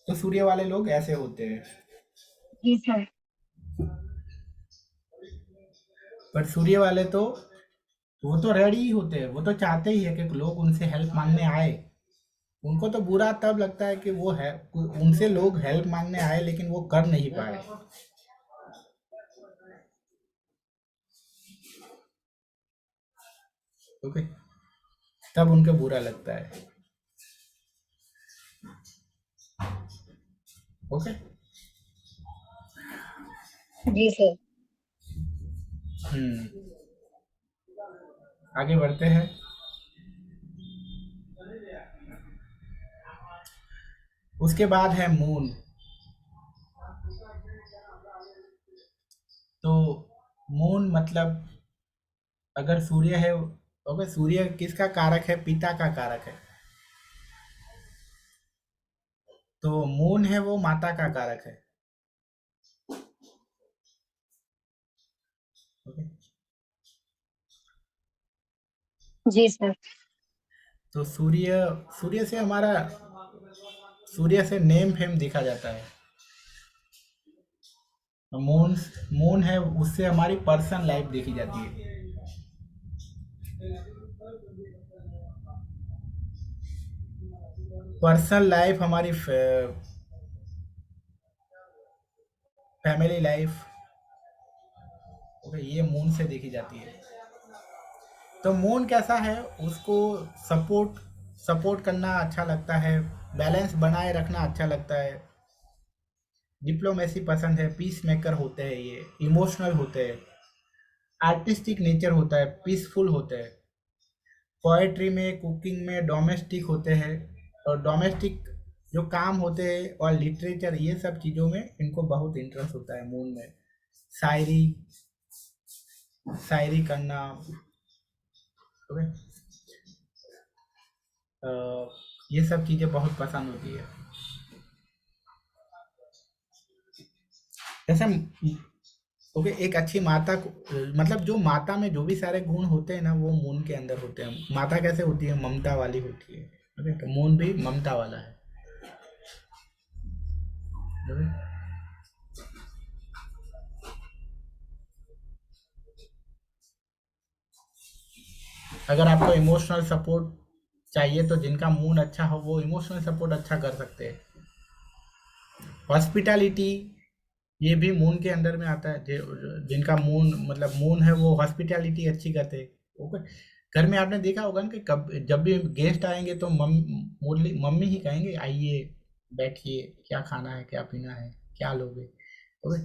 तो सूर्य वाले लोग ऐसे होते हैं। जी सर। पर सूर्य वाले तो वो तो रेडी ही होते हैं, वो तो चाहते ही है कि लोग उनसे हेल्प मांगने आए। उनको तो बुरा तब लगता है कि वो है उनसे लोग हेल्प मांगने आए लेकिन वो कर नहीं पाए, ओके, तब उनको बुरा लगता है, ओके। जी सर। आगे बढ़ते हैं। उसके बाद है मून। तो मून मतलब अगर सूर्य है, ओके, सूर्य किसका कारक है? पिता का कारक है। तो मून है वो माता का कारक है, ओके। जी सर। तो सूर्य सूर्य से हमारा सूर्य से नेम फेम देखा जाता है। मून मून है उससे हमारी पर्सनल लाइफ देखी जाती है। पर्सनल लाइफ हमारी फैमिली लाइफ, ओके, ये मून से देखी जाती है। तो मून कैसा है? उसको सपोर्ट सपोर्ट करना अच्छा लगता है, बैलेंस बनाए रखना अच्छा लगता है, डिप्लोमेसी पसंद है, पीस मेकर होते हैं, ये इमोशनल होते हैं, आर्टिस्टिक नेचर होता है, पीसफुल होते हैं, पोएट्री में, कुकिंग में डोमेस्टिक होते हैं, और डोमेस्टिक जो काम होते हैं और लिटरेचर, ये सब चीज़ों में इनको बहुत इंटरेस्ट होता है मून में। शायरी शायरी करना, ओके, ये सब चीज़ें बहुत पसंद होती है। जैसे ओके, एक अच्छी माता को मतलब जो माता में जो भी सारे गुण होते हैं ना वो मून के अंदर होते हैं। माता कैसे होती है? ममता वाली होती है, ओके, तो मून भी ममता वाला है, ओके? अगर आपको इमोशनल सपोर्ट चाहिए तो जिनका मूड अच्छा हो वो इमोशनल सपोर्ट अच्छा कर सकते हैं। हॉस्पिटैलिटी ये भी मून के अंडर में आता है। जिनका मून मतलब मून है वो हॉस्पिटैलिटी अच्छी करते हैं। ओके, घर में आपने देखा होगा ना कि कब जब भी गेस्ट आएंगे तो मम्मी ही कहेंगे आइए बैठिए, क्या खाना है, क्या पीना है, क्या लोगे। ओके,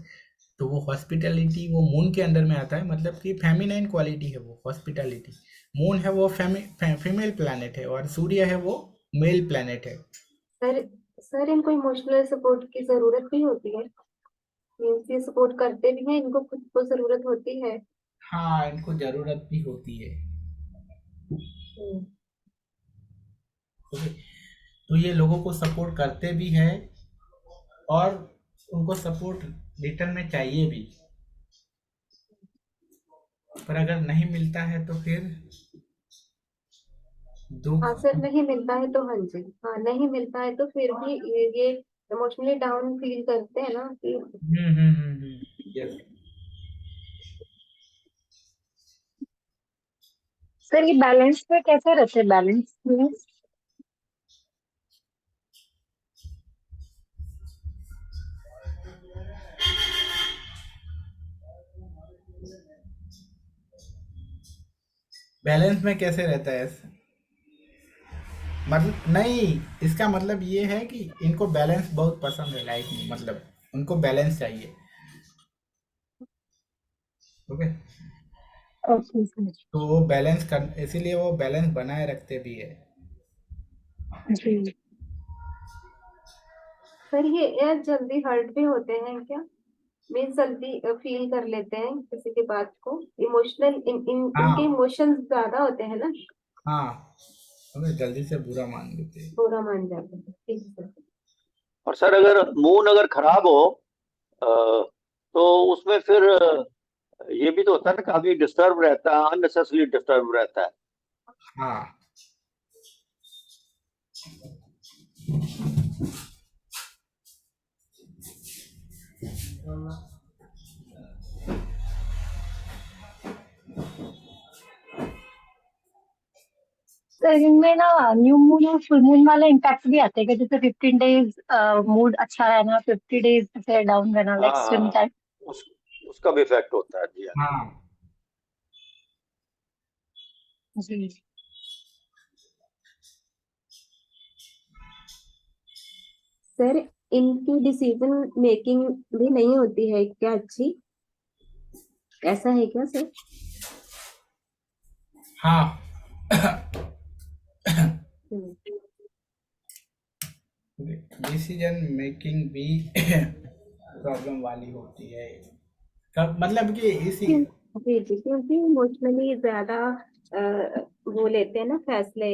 तो वो हॉस्पिटैलिटी वो मून के अंडर में आता है, मतलब कि फेमिनाइन क्वालिटी है वो हॉस्पिटैलिटी। मून है वो फीमेल प्लैनेट है और सूर्य है वो मेल प्लैनेट है। सर सर इनको इमोशनल सपोर्ट की जरूरत भी होती है, मीन्स ये सपोर्ट करते भी हैं, इनको खुद को जरूरत होती है। हाँ, इनको जरूरत भी होती है। हम्म, ओके, तो ये लोगों को सपोर्ट करते भी हैं और उनको सपोर्ट रिटर्न में चाहिए भी। पर अगर नहीं मिलता है तो फिर दुख। हाँ सर, नहीं मिलता है तो हाँ जी, हाँ नहीं मिलता है तो फिर भी ये इमोशनली डाउन फील करते हैं ना कि यस। सर ये बैलेंस पे कैसे रहते हैं, बैलेंस मीन्स? बैलेंस में कैसे रहता है मतलब नहीं, इसका मतलब ये है कि इनको बैलेंस बहुत पसंद है लाइफ में, मतलब उनको बैलेंस चाहिए। Okay, okay sir. तो वो बैलेंस कर इसीलिए वो बैलेंस बनाए रखते भी है। जी। सर ये यार जल्दी हर्ट भी होते हैं क्या, मीन्स जल्दी फील कर लेते हैं किसी की बात को, इमोशनल इनके हाँ इमोशंस ज्यादा होते हैं ना, हाँ, हमें जल्दी से बुरा मान लेते हैं। बुरा मान जाते हैं। ठीक है सर। और सर अगर मून अगर खराब हो अ, तो उसमें फिर ये भी तो होता है ना, काफी डिस्टर्ब रहता है, अननेसेसरी डिस्टर्ब रहता है। हाँ, सर इनमें ना न्यू मून और फुल मून वाला इम्पैक्ट भी आते हैं कि जैसे 15 डेज मूड अच्छा रहना, 50 डेज फिर डाउन रहना, हाँ लाइक हाँ स्विंग हाँ, टाइम। उस उसका भी इफेक्ट होता है जी हाँ। हाँ। जी। सर इनकी डिसीजन मेकिंग भी नहीं होती है क्या अच्छी, ऐसा है क्या सर? हाँ, हम्म, डिसीजन मेकिंग भी प्रॉब्लम वाली होती है। कब मतलब कि इसी। जी जी, क्योंकि इमोशनली ज्यादा वो लेते हैं ना फैसले,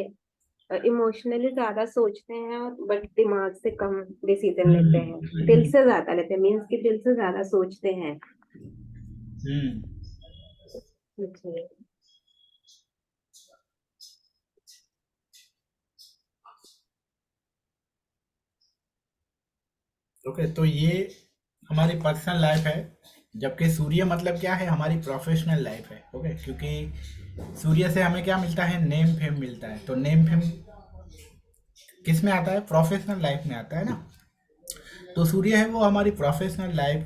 इमोशनली ज्यादा सोचते हैं और बट दिमाग से कम डिसीजन लेते हैं, दिल हम्म। से ज्यादा लेते हैं, मीन्स कि दिल से ज्यादा सोचते हैं। जी। ओके, तो ये हमारी पर्सनल लाइफ है, जबकि सूर्य मतलब क्या है, हमारी प्रोफेशनल लाइफ है। ओके, क्योंकि सूर्य से हमें क्या मिलता है, नेम फेम मिलता है। तो नेम फेम किस में आता है, प्रोफेशनल लाइफ में आता है ना। तो सूर्य है वो हमारी प्रोफेशनल लाइफ,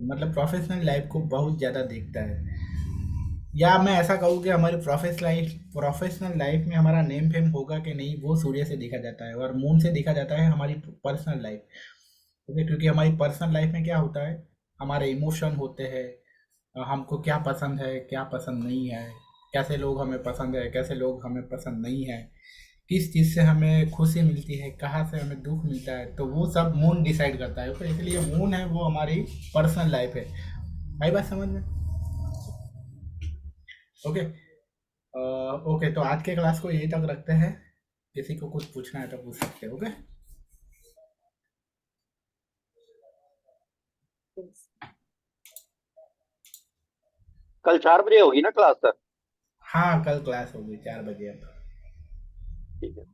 मतलब प्रोफेशनल लाइफ को बहुत ज़्यादा देखता है। या मैं ऐसा कहूँ कि हमारी प्रोफेशनल लाइफ में हमारा नेम फेम होगा कि नहीं, वो सूर्य से देखा जाता है। और मून से देखा जाता है हमारी पर्सनल लाइफ। ओके, क्योंकि हमारी पर्सनल लाइफ में क्या होता है, हमारे इमोशन होते हैं, हमको क्या पसंद है, क्या पसंद नहीं है, कैसे लोग हमें पसंद है, कैसे लोग हमें पसंद नहीं है, किस चीज़ से हमें खुशी मिलती है, कहाँ से हमें दुख मिलता है, तो वो सब मून डिसाइड करता है। ओके, इसलिए मून है वो हमारी पर्सनल लाइफ है। आई बात समझ में? ओके। ओके, तो आज के क्लास को यही तक रखते हैं। किसी को कुछ पूछना है तो पूछ सकते हैं। ओके। कल 4 बजे होगी ना क्लास सर? हाँ, कल क्लास होगी 4 बजे अब। ठीक है।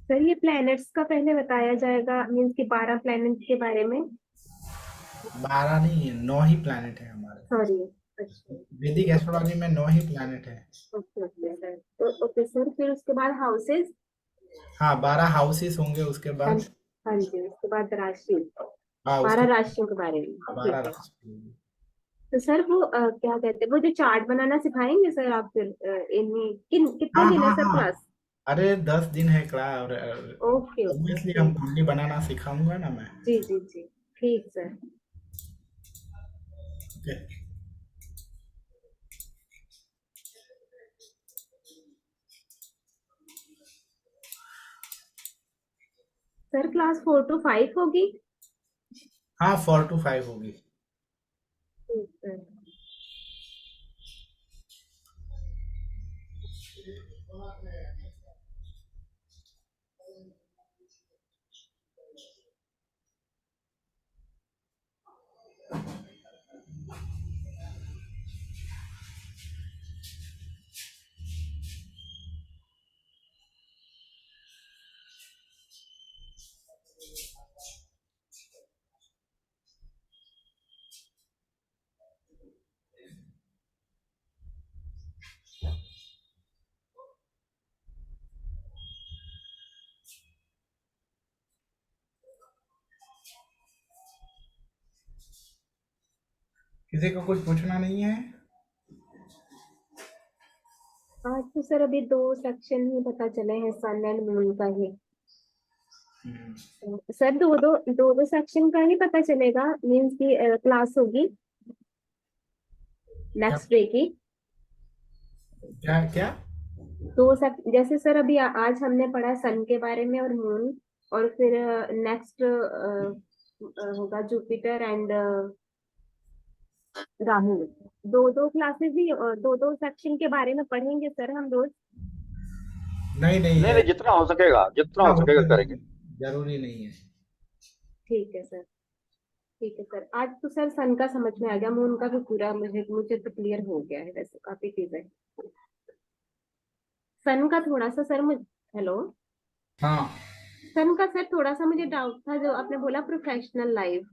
सर ये प्लैनेट्स का पहले बताया जाएगा, मीन्स कि 12 प्लैनेट्स के बारे में। 12 नहीं, 9 ही प्लैनेट है हमारे। सॉरी, अच्छा, वैदिक एस्ट्रोलॉजी में 9 ही प्लैनेट है। Okay okay sir. तो ओके सर, फिर उसके बाद हाउसेस। हाँ 12 हाउसेस होंगे उसके हाँ बाद। हाँ जी, उसके बाद राशि, हाँ 12 उसके राशियों के बारे में, 12 ठीक है। राशि होगी। तो सर वो क्या कहते हैं, वो जो चार्ट बनाना सिखाएंगे सर आप फिर कितने हाँ दिन है हाँ सर हाँ, क्लास? अरे 10 दिन है क्लास, और ओके ओके ऑब्वियसली हम ठीक, कुंडली बनाना सिखाऊंगा ना मैं। जी जी जी, ठीक sir. Okay. Sir class 4 to 5 होगी? हाँ 4 to 5 होगी। ठीक सर। किसी को कुछ पूछना नहीं है? आज तो सर अभी 2 सेक्शन ही पता चले हैं, सन एंड मून का ही। सर दो सेक्शन का ही पता चलेगा, मीन्स की क्लास होगी क्या नेक्स्ट डे की। क्या क्या? जैसे सर अभी आज हमने पढ़ा सन के बारे में और मून, और फिर नेक्स्ट होगा जुपिटर एंड राहु। दो दो क्लासेस ही, दो दो सेक्शन के बारे में पढ़ेंगे सर हम रोज। नहीं नहीं नहीं है। नहीं, जितना हो सकेगा, जितना हाँ हो वो सकेगा करेंगे। जरूरी नहीं है। ठीक है सर, ठीक है सर। आज तो सर सन का समझ में आ गया, मून का भी पूरा मुझे मुझे तो क्लियर हो गया है, वैसे काफी चीजें। सन का थोड़ा सा सर मुझे, हेलो, हाँ सन का सर थोड़ा सा मुझे डाउट था, जो आपने बोला प्रोफेशनल लाइफ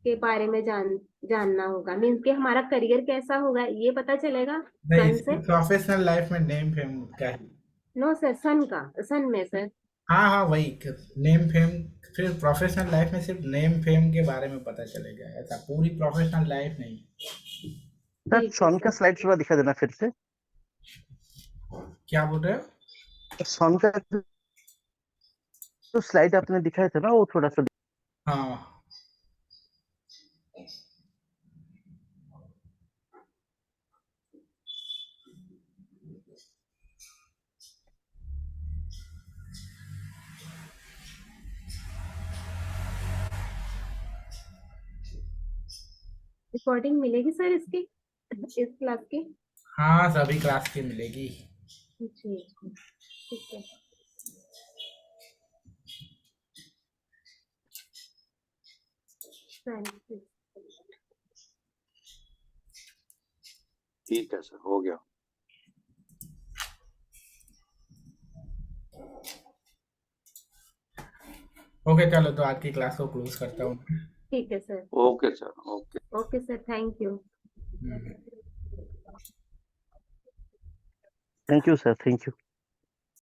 के बारे में जानना होगा, मीन्स कि हमारा करियर कैसा होगा ये पता चलेगा नहीं, सन से। प्रोफेशनल लाइफ में नेम फेम क्या है? नो सर, सन का, सन में सर। हाँ हाँ वही, नेम फेम। फिर प्रोफेशनल लाइफ में सिर्फ नेम फेम के बारे में पता चलेगा, ऐसा पूरी प्रोफेशनल लाइफ नहीं। सर ठीक है सन का सर। स्लाइड थोड़ा दिखा देना फिर से। क्या बोल रहे हो? सन का जो स्लाइड आपने दिखाया था ना, वो थोड़ा सा। हाँ रिकॉर्डिंग मिलेगी सर इसकी, इस क्लास की? हाँ सभी क्लास की मिलेगी। जी, ठीक है। Thank you. ठीक है सर, हो गया। ओके चलो, तो आज की क्लास को क्लोज करता हूँ। ठीक है sir. Okay sir, okay. Okay sir, thank you. Hmm. Thank you sir, thank you.